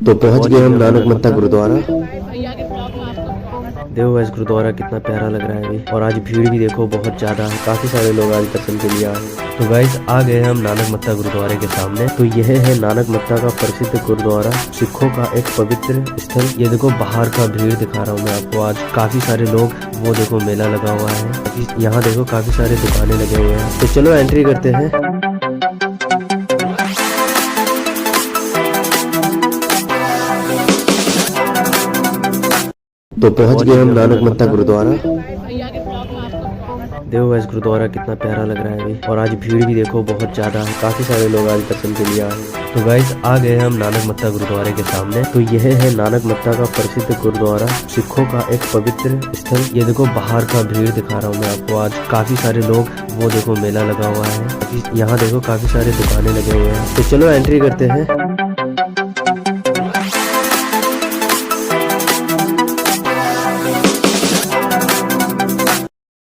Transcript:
तो पहुंच गए हम नानक मत्ता गुरुद्वारा। देखो गाइस गुरुद्वारा कितना प्यारा लग रहा है अभी। और आज भीड़ भी देखो बहुत ज्यादा है, काफी सारे लोग आज दर्शन के लिए आए हैं। तो गाइस आ गए हम नानक मत्ता गुरुद्वारे के सामने। तो यह है नानक मत्ता का प्रसिद्ध गुरुद्वारा, सिखों का एक पवित्र स्थल। ये देखो बाहर का भीड़ दिखा रहा हूँ मैं आपको। आज काफी सारे लोग, वो देखो मेला लगा हुआ है, यहाँ देखो काफी सारे दुकानें लगे हुए हैं। तो चलो एंट्री करते हैं। तो पहुंच गए हम नानक मत्ता गुरुद्वारा। देखो गाइस गुरुद्वारा कितना प्यारा लग रहा है अभी। और आज भीड़ भी देखो बहुत ज्यादा है, काफी सारे लोग आज दर्शन के लिए आए हैं। तो गाइस आ गए हम नानक मत्ता गुरुद्वारे के सामने। तो यह है नानक मत्ता का प्रसिद्ध गुरुद्वारा, सिखों का एक पवित्र स्थल। ये देखो बाहर का भीड़ दिखा रहा हूँ मैं आपको। आज काफी सारे लोग, वो देखो मेला लगा हुआ है, यहाँ देखो काफी सारे दुकानें लगे हुए हैं। तो चलो एंट्री करते हैं।